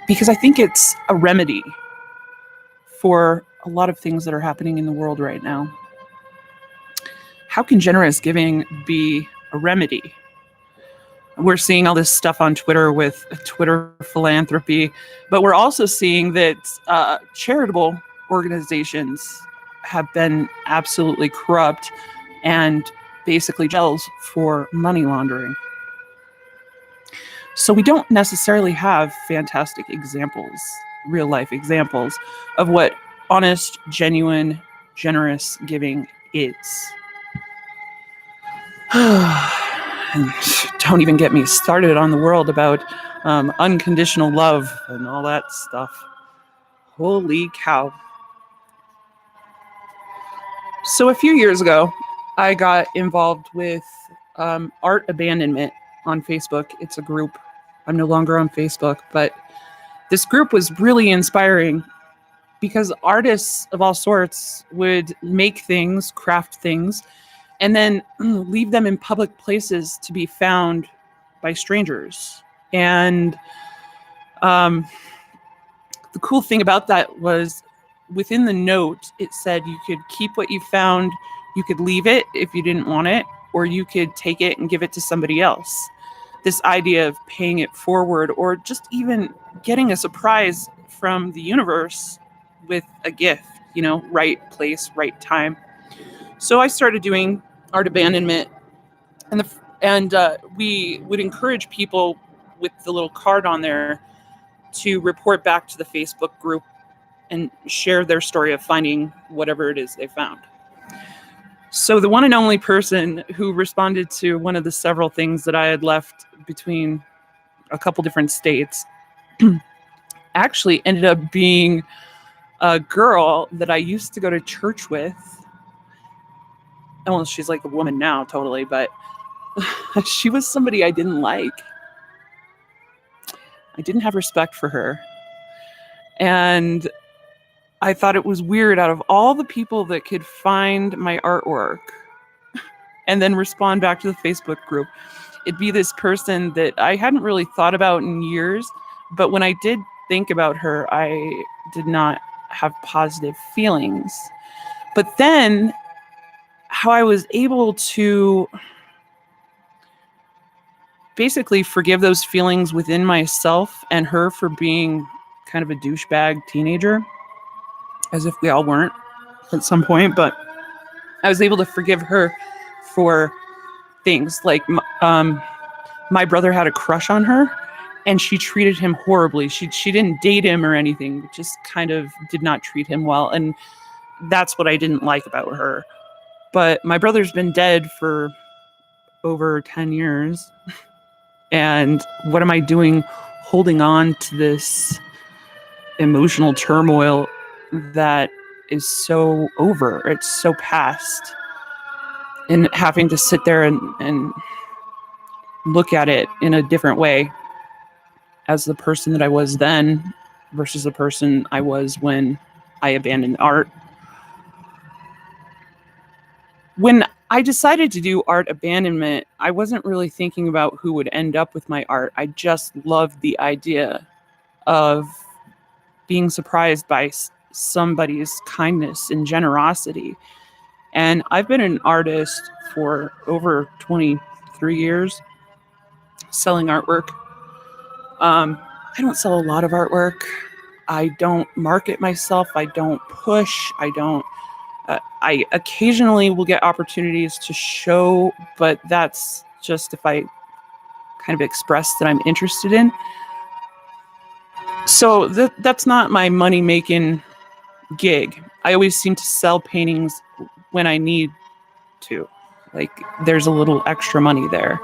because I think it's a remedy for a lot of things that are happening in the world right now. How can generous giving be a remedy? We're seeing all this stuff on Twitter with Twitter philanthropy, but we're also seeing that charitable organizations have been absolutely corrupt and basically jails for money laundering. So we don't necessarily have fantastic examples, real life examples of what honest, genuine, generous giving is. And don't even get me started on the world about unconditional love and all that stuff. Holy cow. So a few years ago, I got involved with Art Abandonment on Facebook. It's a group. I'm no longer on Facebook, but this group was really inspiring because artists of all sorts would make things, craft things, and then leave them in public places to be found by strangers. And the cool thing about that was within the note, it said you could keep what you found, you could leave it if you didn't want it, or you could take it and give it to somebody else. This idea of paying it forward or just even getting a surprise from the universe with a gift, right place, right time. So I started doing Art Abandonment, and we would encourage people with the little card on there to report back to the Facebook group and share their story of finding whatever it is they found. So the one and only person who responded to one of the several things that I had left between a couple different states actually ended up being a girl that I used to go to church with. Well, she's like a woman now, totally, but she was somebody I didn't like. I didn't have respect for her. And I thought it was weird, out of all the people that could find my artwork and then respond back to the Facebook group, it'd be this person that I hadn't really thought about in years. But when I did think about her, I did not have positive feelings. But then how I was able to basically forgive those feelings within myself and her for being kind of a douchebag teenager, as if we all weren't at some point, but I was able to forgive her for things like my brother had a crush on her and she treated him horribly. She didn't date him or anything, just kind of did not treat him well. And that's what I didn't like about her. But my brother's been dead for over 10 years. And what am I doing holding on to this emotional turmoil that is so over? It's so past. And having to sit there and look at it in a different way as the person that I was then versus the person I was when I abandoned art. When I decided to do Art Abandonment, I wasn't really thinking about who would end up with my art. I just loved the idea of being surprised by somebody's kindness and generosity. And I've been an artist for over 23 years, selling artwork. I don't sell a lot of artwork. I don't market myself. I don't push. I occasionally will get opportunities to show, but that's just if I kind of express that I'm interested in. So that's not my money-making gig. I always seem to sell paintings when I need to. Like, there's a little extra money there.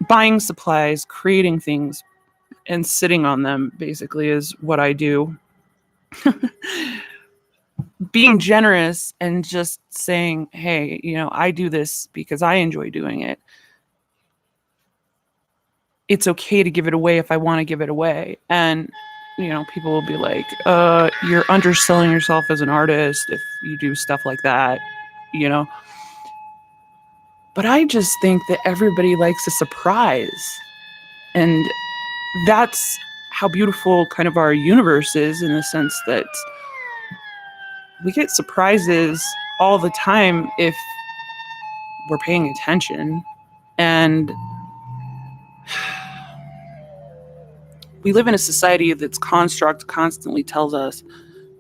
Buying supplies, creating things, and sitting on them basically is what I do. Being generous and just saying, hey, I do this because I enjoy doing it. It's okay to give it away if I want to give it away. And, people will be like, you're underselling yourself as an artist if you do stuff like that, But I just think that everybody likes a surprise. And that's how beautiful kind of our universe is, in the sense that we get surprises all the time if we're paying attention. And we live in a society that's construct constantly tells us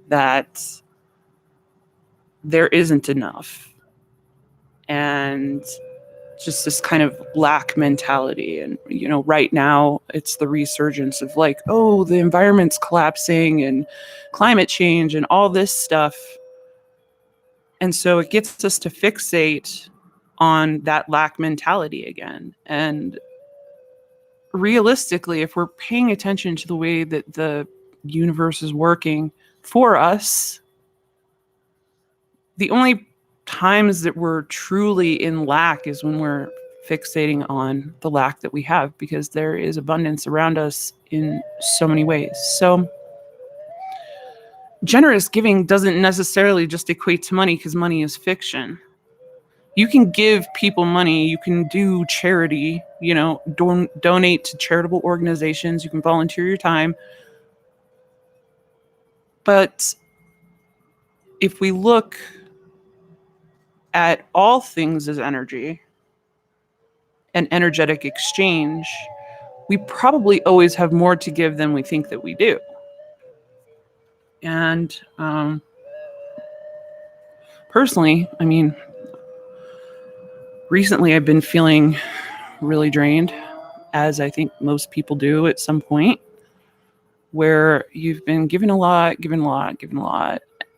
that there isn't enough. And just this kind of lack mentality. And, right now it's the resurgence of like, oh, the environment's collapsing and climate change and all this stuff. And so it gets us to fixate on that lack mentality again. And realistically, if we're paying attention to the way that the universe is working for us, the only times that we're truly in lack is when we're fixating on the lack that we have, because there is abundance around us in so many ways. So generous giving doesn't necessarily just equate to money, because money is fiction. You can give people money, you can do charity, donate to charitable organizations, you can volunteer your time. But if we look at all things as energy and energetic exchange, we probably always have more to give than we think that we do. And personally, recently I've been feeling really drained, as I think most people do at some point, where you've been given a lot,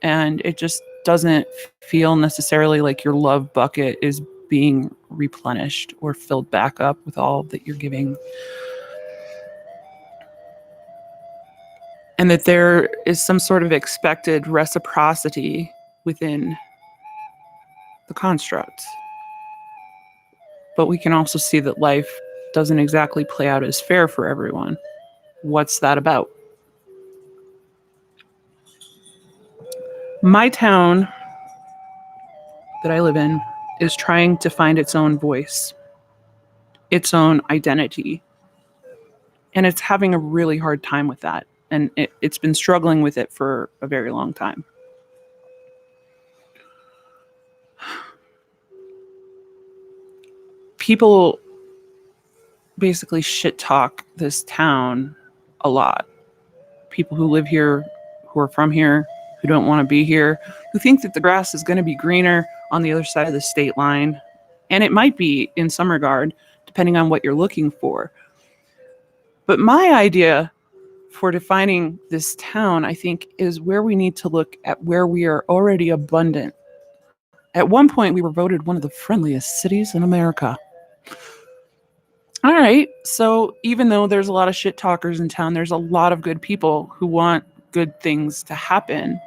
and it just doesn't feel necessarily like your love bucket is being replenished or filled back up with all that you're giving. And that there is some sort of expected reciprocity within the construct. But we can also see that life doesn't exactly play out as fair for everyone. What's that about? My town that I live in is trying to find its own voice, its own identity. And it's having a really hard time with that. And it's been struggling with it for a very long time. People basically shit talk this town a lot. People who live here, who are from here, who don't want to be here, who think that the grass is going to be greener on the other side of the state line. And it might be in some regard, depending on what you're looking for. But my idea for defining this town, I think, is where we need to look at where we are already abundant. At one point, we were voted one of the friendliest cities in America. All right, so even though there's a lot of shit talkers in town, there's a lot of good people who want good things to happen.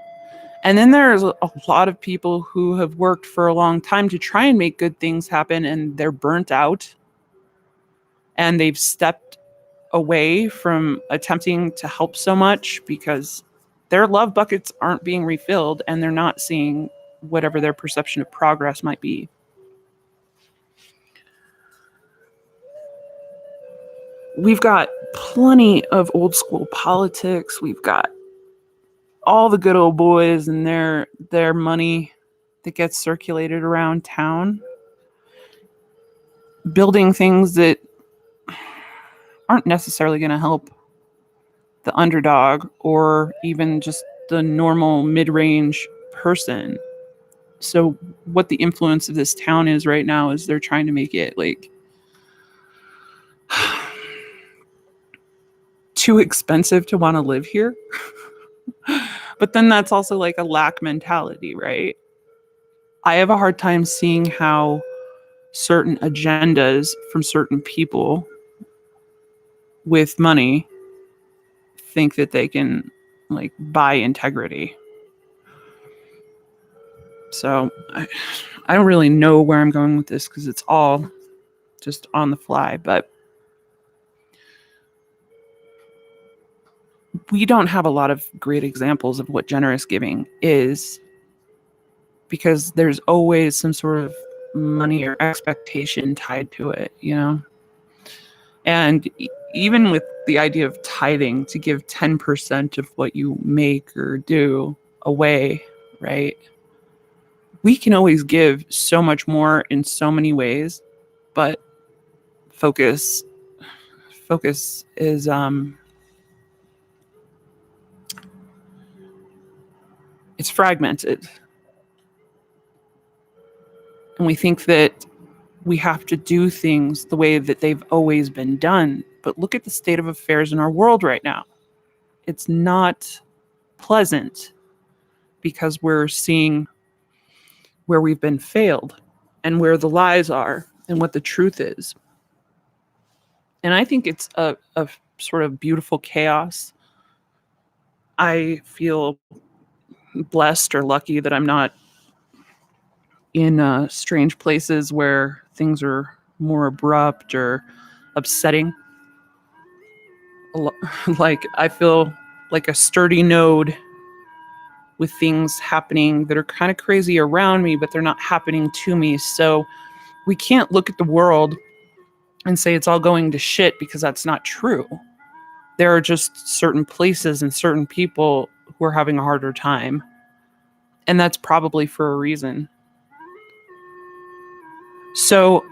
And then there's a lot of people who have worked for a long time to try and make good things happen, and they're burnt out. And they've stepped away from attempting to help so much because their love buckets aren't being refilled, and they're not seeing whatever their perception of progress might be. We've got plenty of old school politics. We've got all the good old boys and their money that gets circulated around town, building things that aren't necessarily going to help the underdog or even just the normal mid-range person. So what the influence of this town is right now is they're trying to make it like too expensive to want to live here. But then that's also like a lack mentality, right? I have a hard time seeing how certain agendas from certain people with money think that they can like buy integrity. So I don't really know where I'm going with this because it's all just on the fly, but we don't have a lot of great examples of what generous giving is, because there's always some sort of money or expectation tied to it, And even with the idea of tithing, to give 10% of what you make or do away, right? We can always give so much more in so many ways, but focus is it's fragmented. And we think that we have to do things the way that they've always been done. But look at the state of affairs in our world right now. It's not pleasant because we're seeing where we've been failed and where the lies are and what the truth is. And I think it's a sort of beautiful chaos. I feel blessed or lucky that I'm not in strange places where things are more abrupt or upsetting. Like I feel like a sturdy node with things happening that are kind of crazy around me, but they're not happening to me. So we can't look at the world and say it's all going to shit, because that's not true. There are just certain places and certain people who are having a harder time. And that's probably for a reason. So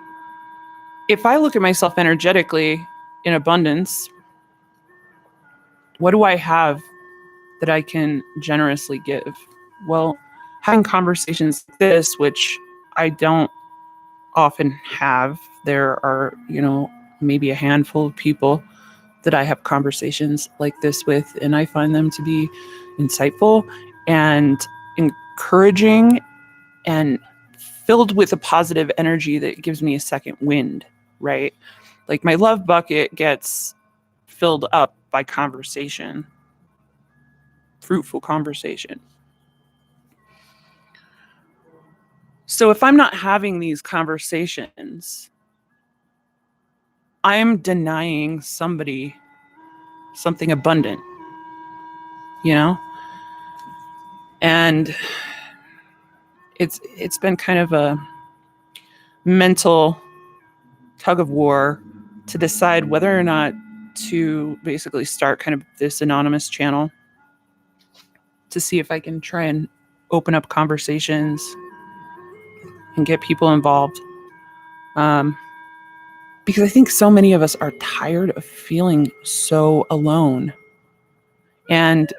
if I look at myself energetically in abundance, what do I have that I can generously give? Well, having conversations like this, which I don't often have, there are, maybe a handful of people that I have conversations like this with, and I find them to be insightful and encouraging and filled with a positive energy that gives me a second wind, right? Like my love bucket gets filled up by conversation, fruitful conversation. So if I'm not having these conversations, I am denying somebody something abundant, And it's been kind of a mental tug of war to decide whether or not to basically start kind of this anonymous channel to see if I can try and open up conversations and get people involved. Because I think so many of us are tired of feeling so alone. And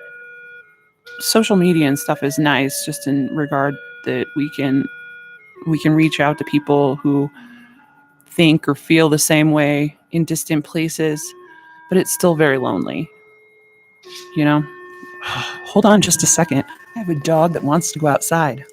social media and stuff is nice just in regard that we can reach out to people who think or feel the same way in distant places, but it's still very lonely. Hold on just a second. I have a dog that wants to go outside.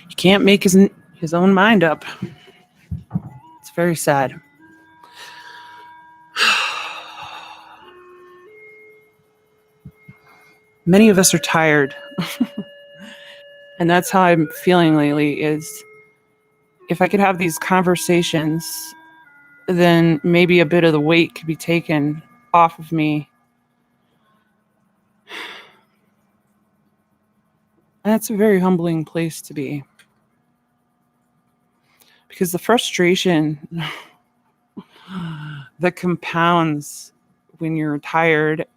He can't make his own mind up. It's very sad. Many of us are tired. And that's how I'm feeling lately, is if I could have these conversations, then maybe a bit of the weight could be taken off of me. And that's a very humbling place to be. Because the frustration that compounds when you're tired,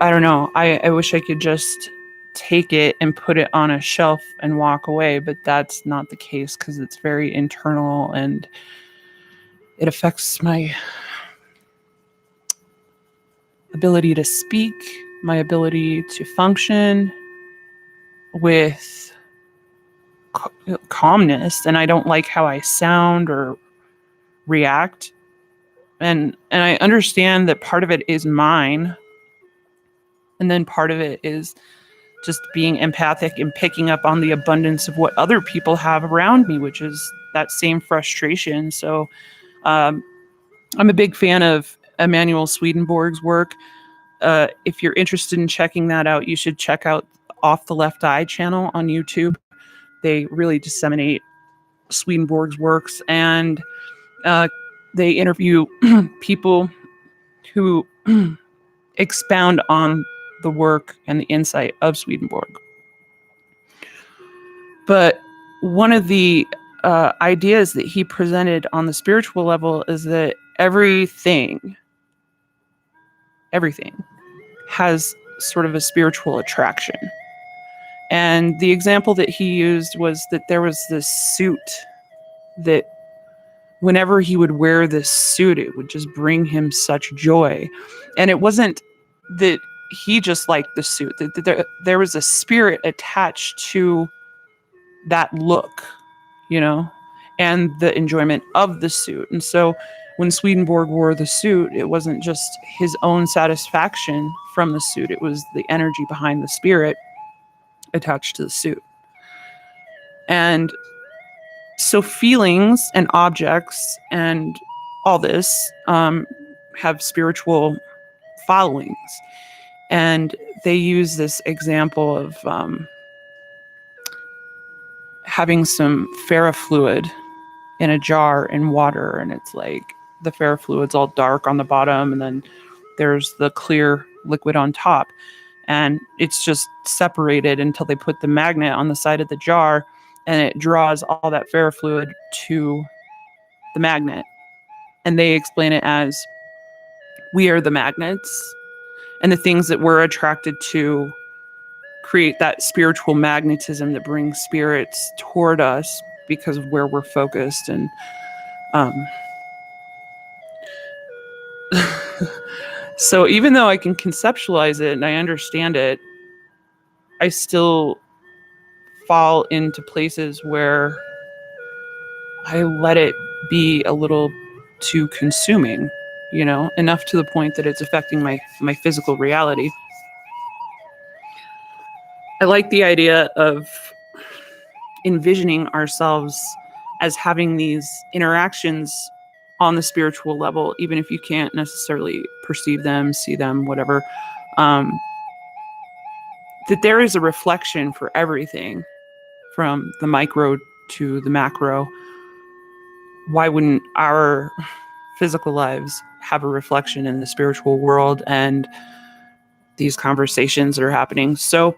I don't know. I wish I could just take it and put it on a shelf and walk away, but that's not the case because it's very internal and it affects my ability to speak, my ability to function with calmness, and I don't like how I sound or react. And I understand that part of it is mine, and then part of it is just being empathic and picking up on the abundance of what other people have around me, which is that same frustration. So I'm a big fan of Emanuel Swedenborg's work. If you're interested in checking that out, you should check out Off the Left Eye channel on YouTube. They really disseminate Swedenborg's works, and they interview people who expound on the work and the insight of Swedenborg. But one of the ideas that he presented on the spiritual level is that everything has sort of a spiritual attraction. And the example that he used was that there was this suit that whenever he would wear this suit, it would just bring him such joy. And it wasn't that he just liked the suit, that there was a spirit attached to that look, and the enjoyment of the suit. And so when Swedenborg wore the suit, it wasn't just his own satisfaction from the suit, it was the energy behind the spirit attached to the suit. And so feelings and objects and all this have spiritual followings. And they use this example of having some ferrofluid in a jar in water, and it's like the ferrofluid's all dark on the bottom, and then there's the clear liquid on top, and it's just separated until they put the magnet on the side of the jar, and it draws all that ferrofluid to the magnet. And they explain it as we are the magnets, and the things that we're attracted to create that spiritual magnetism that brings spirits toward us because of where we're focused. And so even though I can conceptualize it and I understand it, I still fall into places where I let it be a little too consuming, enough to the point that it's affecting my physical reality. I like the idea of envisioning ourselves as having these interactions on the spiritual level, even if you can't necessarily perceive them, see them, whatever, that there is a reflection for everything from the micro to the macro. Why wouldn't our physical lives have a reflection in the spiritual world and these conversations that are happening? So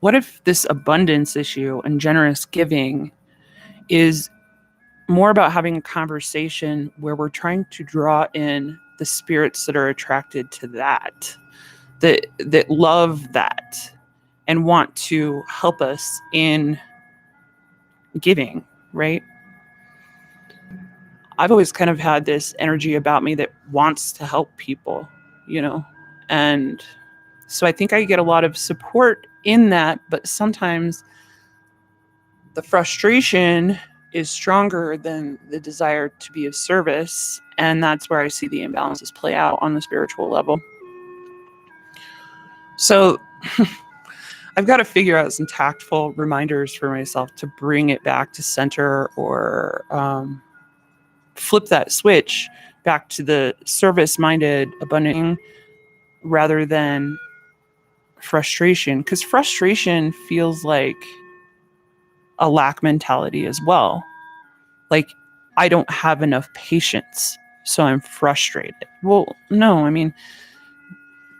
what if this abundance issue and generous giving is more about having a conversation where we're trying to draw in the spirits that are attracted to that love that and want to help us in giving, right? I've always kind of had this energy about me that wants to help people, and so I think I get a lot of support in that, but sometimes the frustration is stronger than the desire to be of service, and that's where I see the imbalances play out on the spiritual level. So I've got to figure out some tactful reminders for myself to bring it back to center, or flip that switch back to the service-minded abundant rather than frustration, because frustration feels like a lack mentality as well. Like, I don't have enough patience, so I'm frustrated. Well, no, I mean,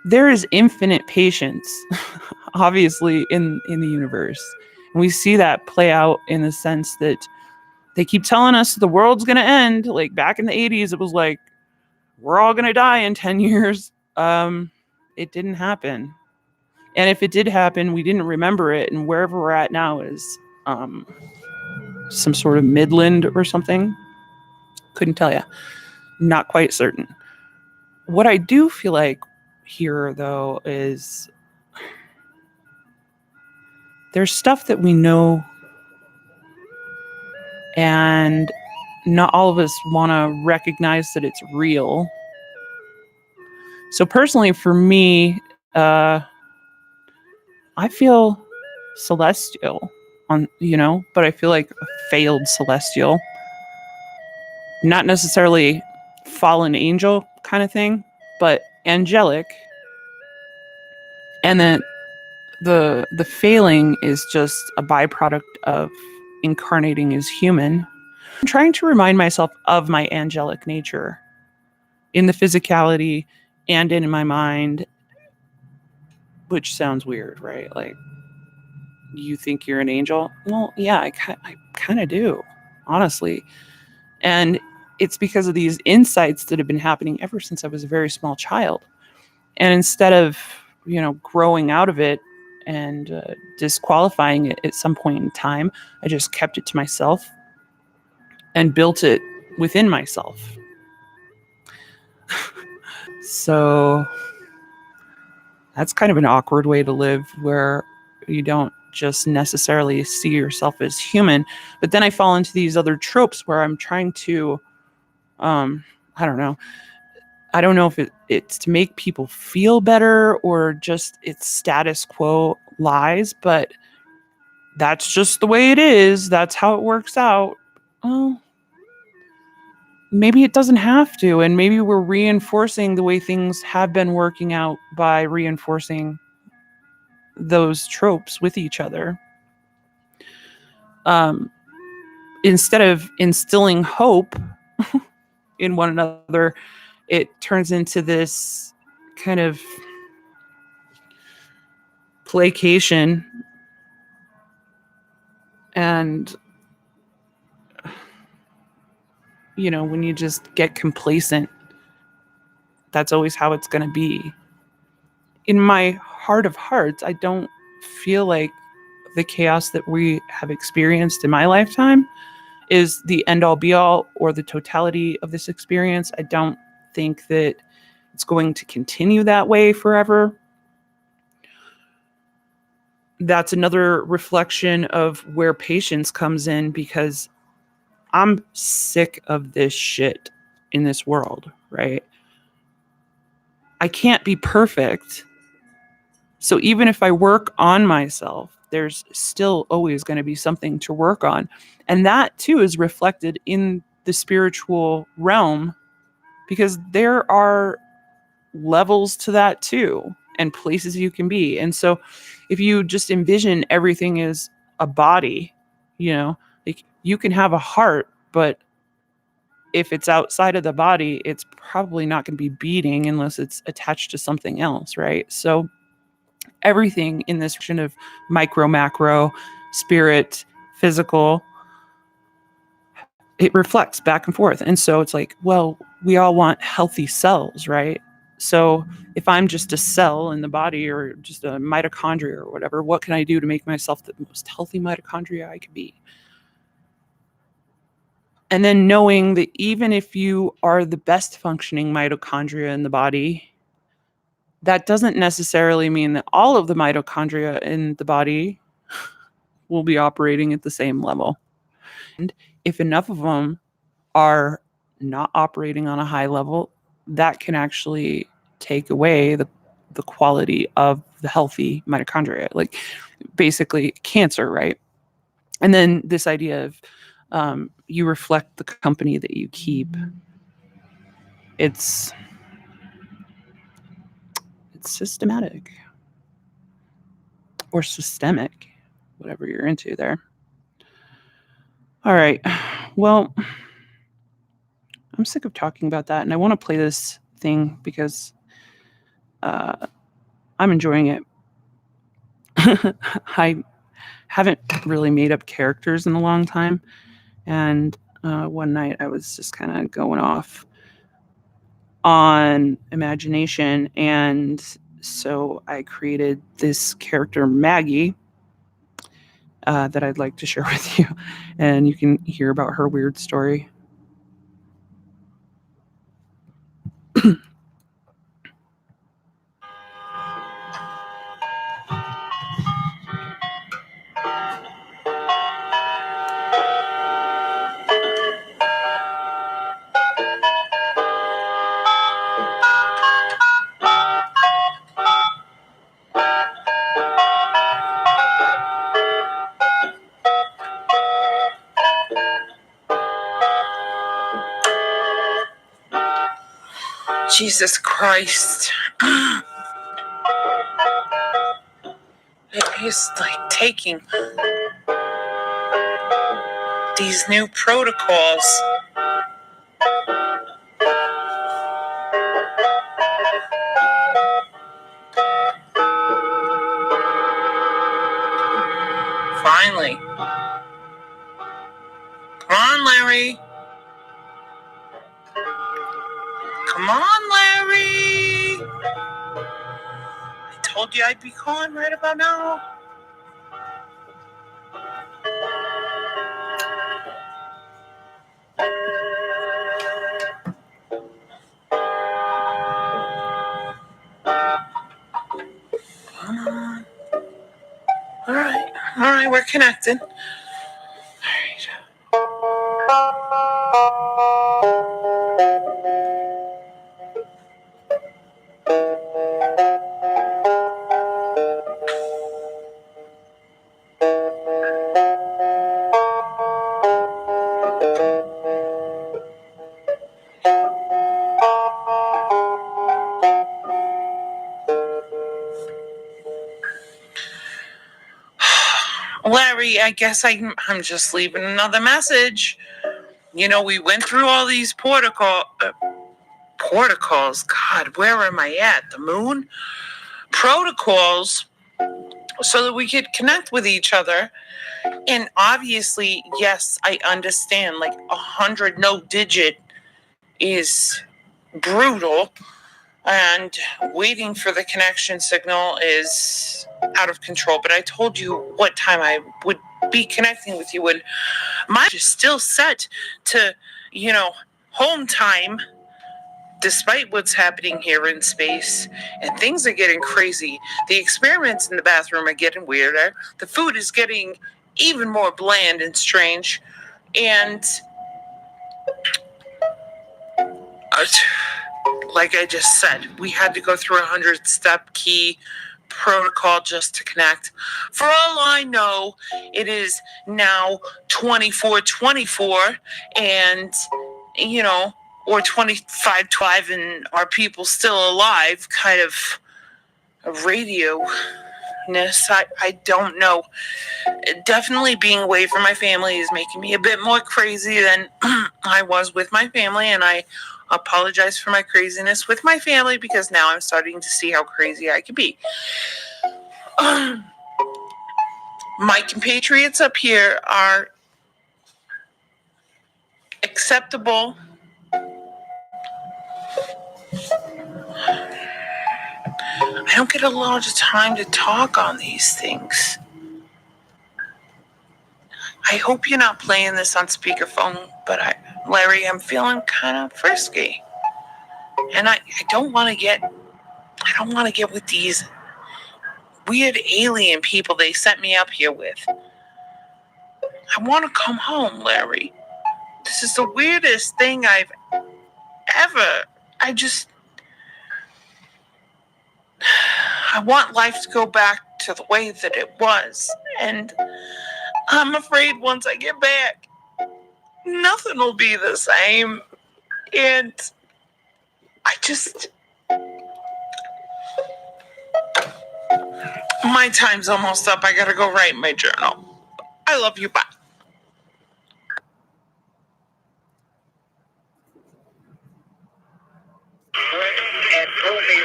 there is infinite patience, obviously, in the universe. And we see that play out in the sense that they keep telling us the world's going to end. Like back in the 80s, it was like, we're all going to die in 10 years. It didn't happen. And if it did happen, we didn't remember it. And wherever we're at now is some sort of Midland or something. Couldn't tell you. Not quite certain. What I do feel like here, though, is there's stuff that we know, and not all of us want to recognize that it's real. So personally, for me, I feel celestial, but I feel like a failed celestial. not necessarily fallen angel kind of thing, but angelic. And then the failing is just a byproduct of incarnating as human. I'm trying to remind myself of my angelic nature in the physicality and in my mind, which sounds weird, right? Like, you think you're an angel? Well, yeah, I kind of do, honestly. And it's because of these insights that have been happening ever since I was a very small child. And instead of, growing out of it and disqualifying it at some point in time, I just kept it to myself and built it within myself. So that's kind of an awkward way to live, where you don't just necessarily see yourself as human. But then I fall into these other tropes where I'm trying to, I don't know. I don't know if it's to make people feel better or just it's status quo lies, but that's just the way it is. That's how it works out. Well, maybe it doesn't have to. And maybe we're reinforcing the way things have been working out by reinforcing those tropes with each other. Instead of instilling hope in one another, it turns into this kind of placation. And, when you just get complacent, that's always how it's going to be. In my heart of hearts, I don't feel like the chaos that we have experienced in my lifetime is the end all be all or the totality of this experience. I don't think that it's going to continue that way forever. That's another reflection of where patience comes in, because I'm sick of this shit in this world, right? I can't be perfect. So even if I work on myself, there's still always going to be something to work on. And that too is reflected in the spiritual realm, because there are levels to that too, and places you can be. And so if you just envision everything as a body, like, you can have a heart, but if it's outside of the body, it's probably not going to be beating unless it's attached to something else, right? So everything in this version of micro, macro, spirit, physical, it reflects back and forth. And so it's like, well, we all want healthy cells, right? So if I'm just a cell in the body or just a mitochondria or whatever, what can I do to make myself the most healthy mitochondria I can be? And then knowing that even if you are the best functioning mitochondria in the body, that doesn't necessarily mean that all of the mitochondria in the body will be operating at the same level. And if enough of them are not operating on a high level, that can actually take away the quality of the healthy mitochondria, like basically cancer, right? And then this idea of you reflect the company that you keep. It's systematic or systemic, whatever you're into there. All right. Well, I'm sick of talking about that, and I want to play this thing because I'm enjoying it. I haven't really made up characters in a long time, and one night I was just kind of going off on imagination, and so I created this character, Maggie, that I'd like to share with you, and you can hear about her weird story. Jesus Christ. It is like taking these new protocols. Finally. Come on, Larry. Come on, Larry. I told you I'd be calling right about now. Come on. All right, we're connected. All right. Larry, I guess I'm just leaving another message. You know, we went through all these protocols. God, where am I at? The moon? Protocols so that we could connect with each other. And obviously, yes, I understand, like 100 no digit is brutal, and waiting for the connection signal is out of control. But I told you what time I would be connecting with you, and mine is still set to, home time, despite what's happening here in space. And things are getting crazy. The experiments in the bathroom are getting weirder. The food is getting even more bland and strange. And like I just said, we had to go through 100-step key protocol just to connect. For all I know, it is now 24:24, and or 25:25, and are people still alive? Kind of a radio-ness. I don't know. Definitely being away from my family is making me a bit more crazy than I was with my family, and I apologize for my craziness with my family, because now I'm starting to see how crazy I can be. My compatriots up here are acceptable. I don't get a lot of time to talk on these things. I hope you're not playing this on speakerphone, but Larry, I'm feeling kind of frisky. And I don't want to get with these weird alien people they sent me up here with. I want to come home, Larry. This is the weirdest thing I've ever. I want life to go back to the way that it was. And I'm afraid once I get back, nothing will be the same. And my time's almost up. I gotta go write my journal. I love you. Bye. And told me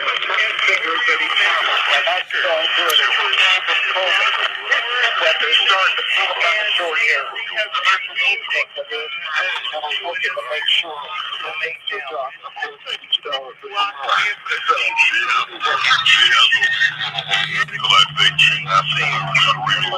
figures that he found, and that's so good. When they start to pull out the short hair, and I'm looking to make sure to make the job of each dollar. So she has a because I think she has to real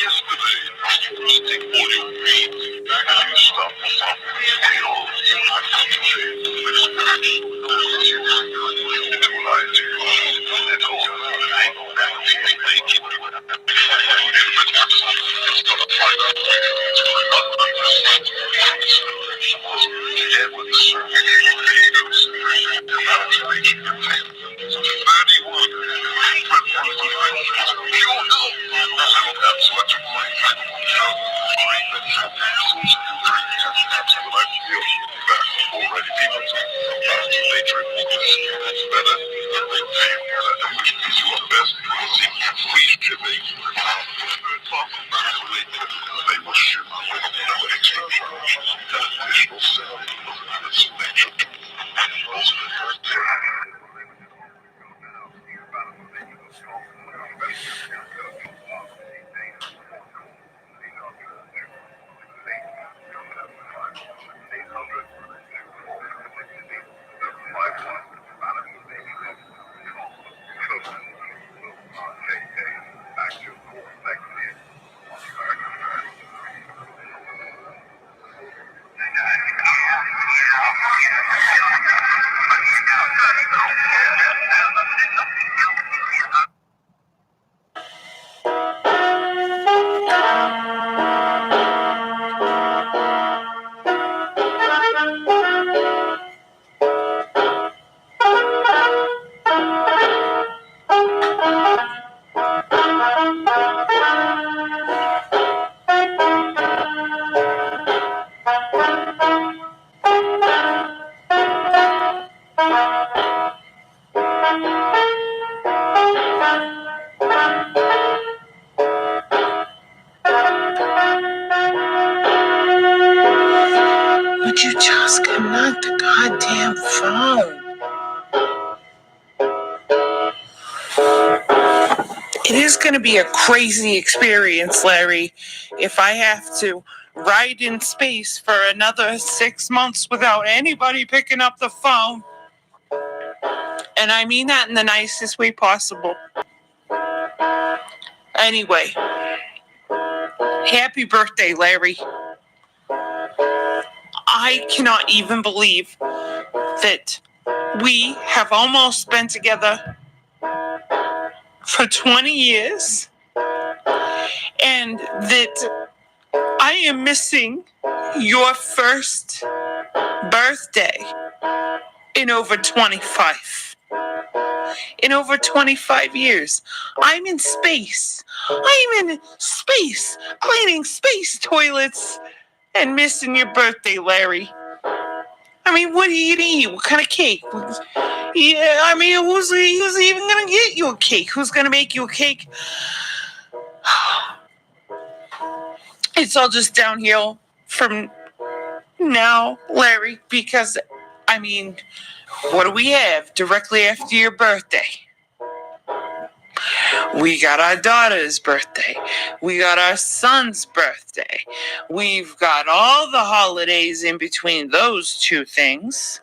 Yesterday, all your dreams. Would you just connect the goddamn phone? It is going to be a crazy experience, Larry, if I have to ride in space for another 6 months without anybody picking up the phone. And I mean that in the nicest way possible. Anyway, happy birthday, Larry. I cannot even believe that we have almost been together for 20 years and that I am missing your first birthday in over 25. In over 25 years. I'm in space. I'm in space, cleaning space toilets and missing your birthday, Larry. I mean, what are you gonna eat? What kind of cake? Yeah, I mean, who's even gonna get you a cake? Who's gonna make you a cake? It's all just downhill from now, Larry, because, I mean, what do we have directly after your birthday? We got our daughter's birthday. We got our son's birthday. We've got all the holidays in between those two things.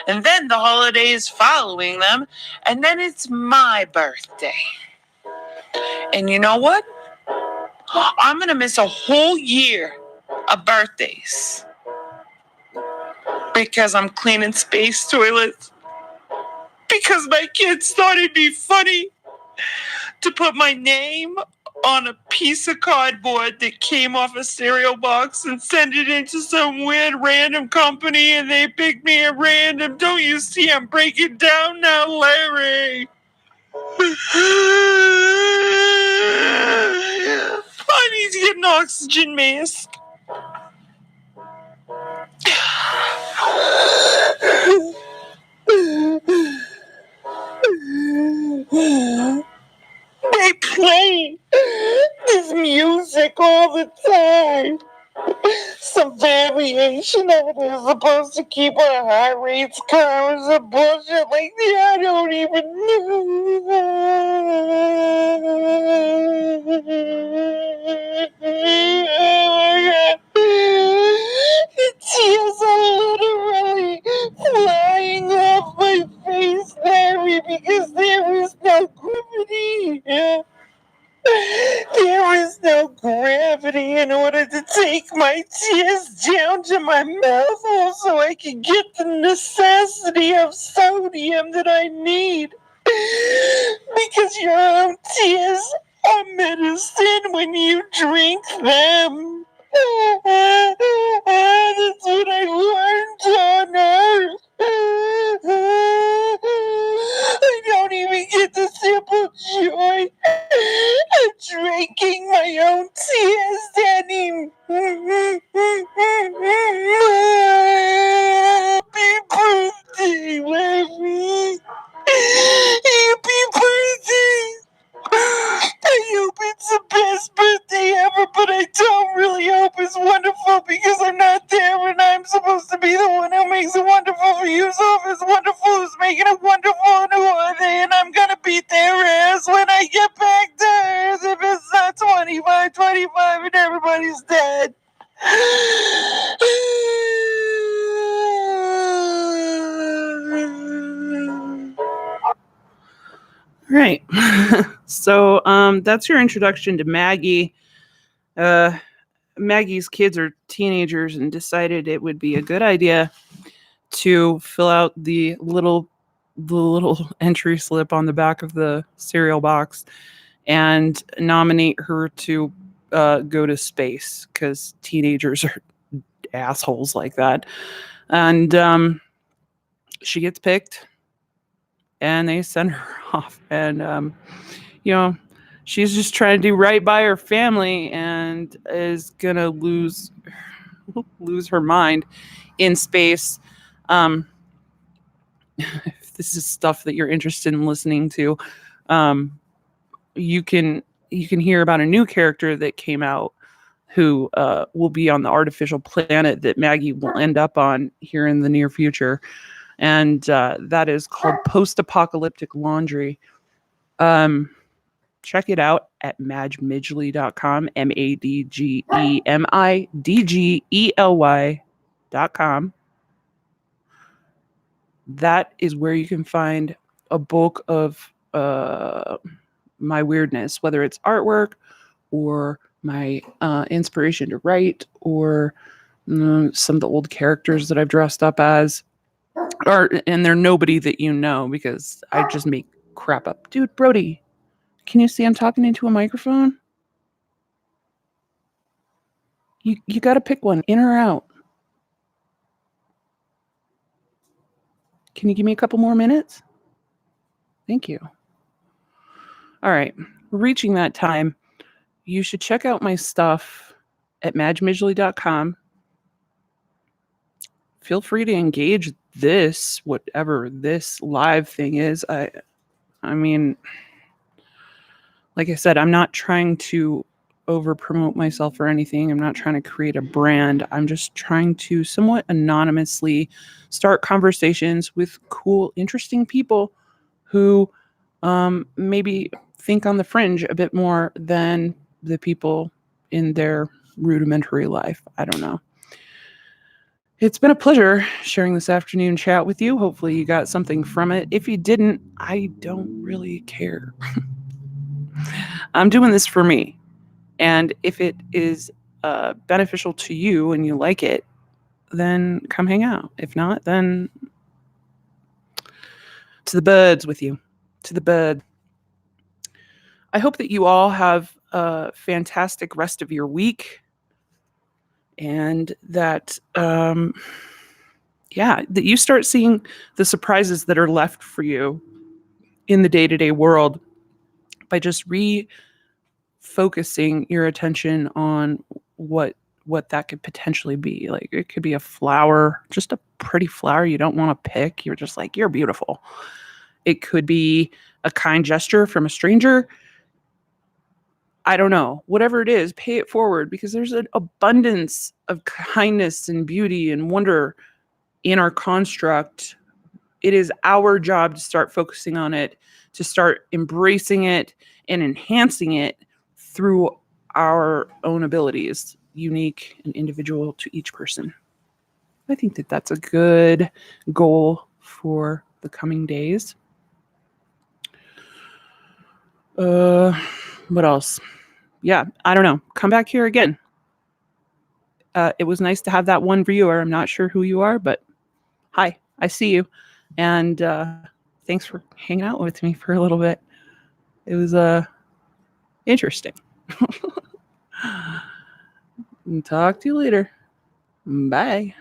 And then the holidays following them. And then it's my birthday. And you know what? I'm going to miss a whole year of birthdays. Because I'm cleaning space toilets. Because my kids thought it'd be funny to put my name on a piece of cardboard that came off a cereal box and send it into some weird random company, and they picked me at random. Don't you see I'm breaking down now, Larry? I need to get an oxygen mask. They play this music all the time. Some variation of it is supposed to keep our heart rates calm. Some bullshit like that. I don't even know. The tears are literally flying off my face, Larry, because there is no gravity. There is no gravity in order to take my tears down to my mouth hole so I can get the necessity of sodium that I need. Because your own tears are medicine when you drink them. That's what I learned on Earth. I don't even get the simple joy of drinking my own tears anymore. Happy birthday, Larry. Happy birthday. I hope it's the best birthday ever, but I don't really hope it's wonderful because I'm not there when I'm supposed to be the one who makes it wonderful for you. So if it's wonderful, who's making it wonderful, and who are they? And I'm gonna beat their ass when I get back to Earth if it's not 25 and everybody's dead. Right. So that's your introduction to Maggie. Maggie's kids are teenagers and decided it would be a good idea to fill out the little entry slip on the back of the cereal box and nominate her to go to space because teenagers are assholes like that. And she gets picked and they send her off. And, she's just trying to do right by her family and is going to lose her mind in space. If this is stuff that you're interested in listening to, you can hear about a new character that came out who will be on the artificial planet that Maggie will end up on here in the near future. And that is called Post-Apocalyptic Laundry. Check it out at madgemidgley.com, madgemidgley.com. That is where you can find a bulk of my weirdness, whether it's artwork or my inspiration to write or some of the old characters that I've dressed up as. And they're nobody that you know because I just make crap up. Dude, Brody, can you see I'm talking into a microphone? You got to pick one, in or out. Can you give me a couple more minutes? Thank you. All right. Reaching that time, you should check out my stuff at madgemidgley.com. Feel free to engage this, whatever this live thing is. I mean, like I said, I'm not trying to over promote myself or anything. I'm not trying to create a brand. I'm just trying to somewhat anonymously start conversations with cool, interesting people who maybe think on the fringe a bit more than the people in their rudimentary life. I don't know. It's been a pleasure sharing this afternoon chat with you. Hopefully you got something from it. If you didn't, I don't really care. I'm doing this for me. And if it is beneficial to you and you like it, then come hang out. If not, then to the birds with you. To the bird. I hope that you all have a fantastic rest of your week. And that, that you start seeing the surprises that are left for you in the day-to-day world by just refocusing your attention on what that could potentially be. Like it could be a flower, just a pretty flower you don't want to pick. You're just like, you're beautiful. It could be a kind gesture from a stranger. I don't know. Whatever it is, pay it forward because there's an abundance of kindness and beauty and wonder in our construct. It is our job to start focusing on it, to start embracing it and enhancing it through our own abilities, unique and individual to each person. I think that that's a good goal for the coming days. What else? Yeah, I don't know. Come back here again. It was nice to have that one viewer. I'm not sure who you are, but hi, I see you. And thanks for hanging out with me for a little bit. It was interesting. Talk to you later. Bye.